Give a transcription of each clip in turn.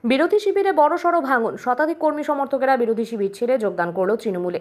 বিরোধী শিবিরে বড়সড় ভাঙন, শতাধিক কর্মী সমর্থকেরা বিরোধী শিবির ছেড়ে যোগদান করল তৃণমূলে।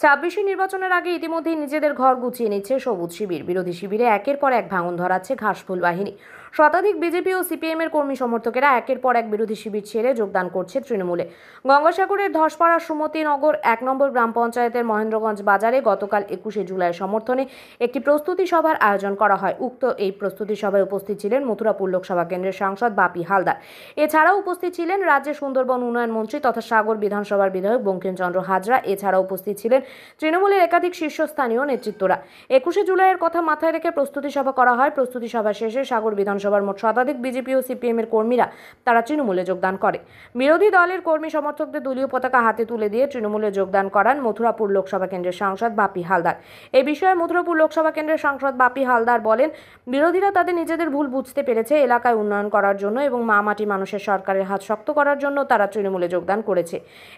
২৬ নির্বাচনের আগে ইতিমধ্যেই নিজেদের ঘর গুছিয়ে নিচ্ছে সবুজ শিবির। বিরোধী শিবিরে একের পর এক ভাঙন ধরাচ্ছে ঘাসফুল বাহিনী। শতাধিক বিজেপি ও সিপিএম এর কর্মী সমর্থকেরা একের পর এক বিরোধী শিবির ছেড়ে যোগদান করছে তৃণমূলে। গঙ্গাসাগরের ধসপাড়া সুমতিনগর ১ নম্বর গ্রাম পঞ্চায়েতের মহেন্দ্রগঞ্জ বাজারে গতকাল ২১শে জুলাইয়ের সমর্থনে একটি প্রস্তুতি সভার আয়োজন করা হয়। উক্ত এই প্রস্তুতি সভায় উপস্থিত ছিলেন মথুরাপুর লোকসভা কেন্দ্রের সাংসদ বাপি হালদার। এছাড়াও উপস্থিত ছিলেন রাজ্যের সুন্দরবন উন্নয়ন মন্ত্রী তথা সাগর বিধানসভার বিধায়ক বঙ্কিমচন্দ্র হাজরা। এছাড়াও উপস্থিত ছিলেন তৃণমূলের একাধিক শীর্ষস্থানীয় নেতৃত্বরা। ২১শে জুলাইয়ের কথা মাথায় রেখে প্রস্তুতি সভা করা হয়। প্রস্তুতি সভা শেষে সাগর বিধানসভার মোট শতাধিক বিজেপি ও সিপিএম এর কর্মীরা তারা তৃণমূলে যোগদান করে। বিরোধী দলের কর্মী সমর্থকদের দলীয় পতাকা হাতে তুলে দিয়ে তৃণমূলে যোগদান করান মথুরাপুর লোকসভা কেন্দ্রের সাংসদ বাপি হালদার। এই বিষয়ে মথুরাপুর লোকসভা কেন্দ্রের সাংসদ বাপি হালদার বলেন, বিরোধীরা তাদের নিজেদের ভুল বুঝতে পেরেছে। এলাকায় উন্নয়ন করার জন্য এবং মাটি মানুষের সরকারের হাত শক্ত করার জন্য তারা তৃণমূলে যোগদান করেছে।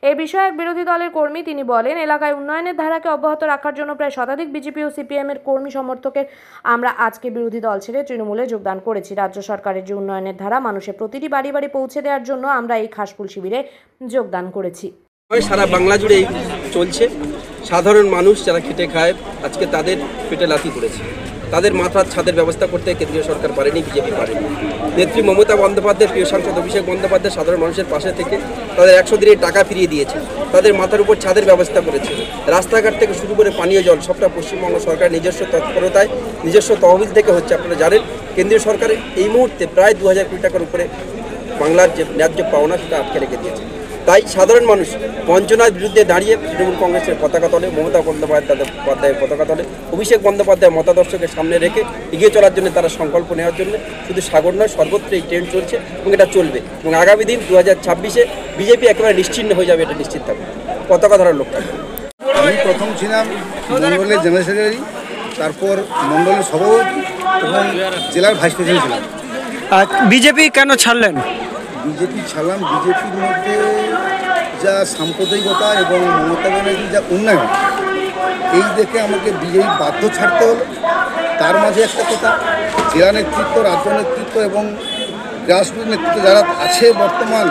এই বিষয়ে এক বিরোধী দলের কর্মী তিনি বলেন, এলাকায় উন্নয়নের ধারাকে অব্যাহত রাখার জন্য প্রায় শতাধিক বিজেপি ও সিপিএম এর কর্মী সমর্থকের আমরা আজকে বিরোধী দল ছেড়ে তৃণমূলে যোগদান করেছি। রাজ্য সরকারের যে উন্নয়নের ধারা মানুষের প্রতিটি বাড়ি বাড়ি পৌঁছে দেওয়ার জন্য আমরা এই ঘাসফুল শিবিরে যোগদান করেছি। সারা বাংলা জুড়ে চলছে। সাধারণ মানুষ যারা খেটে খায় আজকে তাদের পেটে লাথি পড়েছে। তাদের মাথার ছাদের ব্যবস্থা করতে কেন্দ্রীয় সরকার পারেনি, বিজেপি পারেনি। নেত্রী মমতা বন্দ্যোপাধ্যায়, প্রিয় সাংসদ অভিষেক বন্দ্যোপাধ্যায় সাধারণ মানুষের পাশে থেকে তাদের ১০০ দিনের টাকা ফিরিয়ে দিয়েছে। তাদের মাথার উপর ছাদের ব্যবস্থা করেছে। রাস্তাঘাট থেকে শুরু করে পানীয় জল সবটা পশ্চিমবঙ্গ সরকার নিজস্ব তৎপরতায় নিজস্ব তহবিল থেকে হচ্ছে। আপনারা জানেন কেন্দ্রীয় সরকারের এই মুহূর্তে প্রায় ২০০০ কোটি টাকার উপরে বাংলার যে ন্যায্য পাওনা সেটা আটকে রেখে দিয়েছে। তাই সাধারণ মানুষ বঞ্চনার বিরুদ্ধে দাঁড়িয়ে তৃণমূল কংগ্রেসের পতাকা তলে, মমতা বন্দ্যোপাধ্যায়ের পতাকা তলে, অভিষেক বন্দ্যোপাধ্যায়ের মতাদর্শকে সামনে রেখে এগিয়ে চলার জন্য তারা সংকল্প নেওয়ার জন্য শুধু সাগর নয় সর্বত্র এই ট্রেন্ড চলছে এবং এটা চলবে। এবং আগামী দিন ২০২৬-এ বিজেপি একেবারে নিশ্চিহ্ন হয়ে যাবে, এটা নিশ্চিত থাকবে। পতাকা ধরার লোক থাকবে। আমি প্রথম ছিলাম মণ্ডলের জেনারেল সেক্রেটারি, তারপর মণ্ডলের সভাপতি এবং জেলার ভাইস প্রেসিডেন্ট ছিলাম। বিজেপি কেন ছাড়লেন? বিজেপি ছাড়লাম, বিজেপির মধ্যে যা সাম্প্রদায়িকতা এবং মমতা ব্যানার্জির যা উন্নয়ন, এই দেখে আমাকে বিজেপি বাধ্য ছাড়তে হলো। তার মাঝে একটা কথা, জেলা নেতৃত্ব, রাজ্য নেতৃত্ব এবং গ্রাসরুট নেতৃত্ব যারা আছে বর্তমান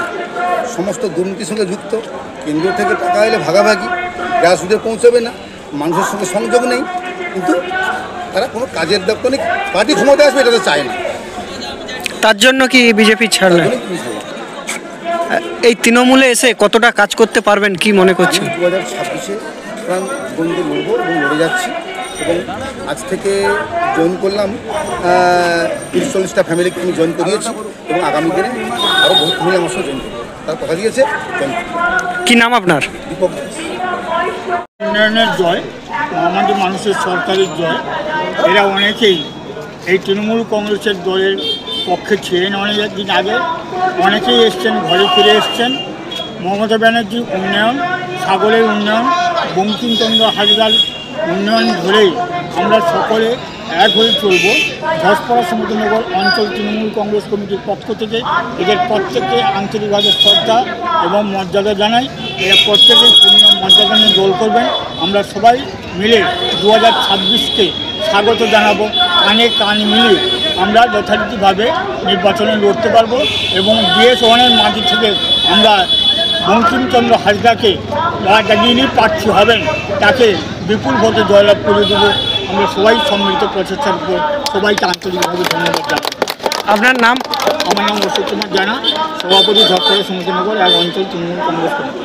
সমস্ত দুর্নীতির সঙ্গে যুক্ত। কেন্দ্র থেকে টাকা এলে ভাগাভাগি, গ্রাসরুটে পৌঁছবে না, মানুষের সঙ্গে সংযোগ নেই, কিন্তু তারা কোনো কাজের দপ্তর নেই, পার্টি ক্ষমতায় আসবে এটা তো চায় না। তার জন্য কি বিজেপি ছাড়লেন? এই তৃণমূলে এসে কতটা কাজ করতে পারবেন কি মনে করছেন? 2026-এ প্রাণ জীবনকে লড়বো এবং লড়ে যাচ্ছি এবং আজ থেকে জয়েন করলাম। ৩০-৪০টা ফ্যামিলিকে আমি জয়েন করিয়েছি এবং আগামী দিনে আরও বহু ফ্যামিলি আমার সঙ্গে জয়েন করবো, তার কথা দিয়েছে। কি নাম আপনার? দীপক। উন্নয়নের জয়, আমাদের মানুষের সরকারের জয়। এরা অনেকেই এই তৃণমূল কংগ্রেসের দলের পক্ষে ছিলেন অনেক দিন আগে, অনেকেই এসছেন, ঘরে ফিরে এসছেন। মমতা ব্যানার্জির উন্নয়ন, সাগরের উন্নয়ন, বঙ্কিমচন্দ্র হাজরার উন্নয়ন ধরেই আমরা সকলে এক হয়ে চলব। ধসপাড়া সমুদ্রনগর অঞ্চল তৃণমূল কংগ্রেস কমিটির পক্ষ থেকে এদের প্রত্যেককে আন্তরিকভাবে শ্রদ্ধা এবং মর্যাদা জানাই। এরা প্রত্যেকেই পূর্ণ মর্যাদা নিয়ে দল করবেন। আমরা সবাই মিলে 2026-কে স্বাগত জানাবো। কানে কান মিলিয়ে আমরা যথারীতিভাবে নির্বাচনে লড়তে পারবো এবং DS-1-এর মাটি থেকে আমরা বঙ্কিমচন্দ্র হাজরাকে যিনি প্রার্থী হবেন তাকে বিপুল ভোটে জয়লাভ করে দেবো। আমরা সবাই সম্মিলিত প্রচেষ্টার উপর সবাইকে আন্তরিকভাবে ধন্যবাদ জানাই। আপনার নাম? আমার নাম অশোক কুমার জানা, সভাপতি ধসপাড়া সমুদ্রনগর 1 অঞ্চল তৃণমূল কংগ্রেস কমিটি।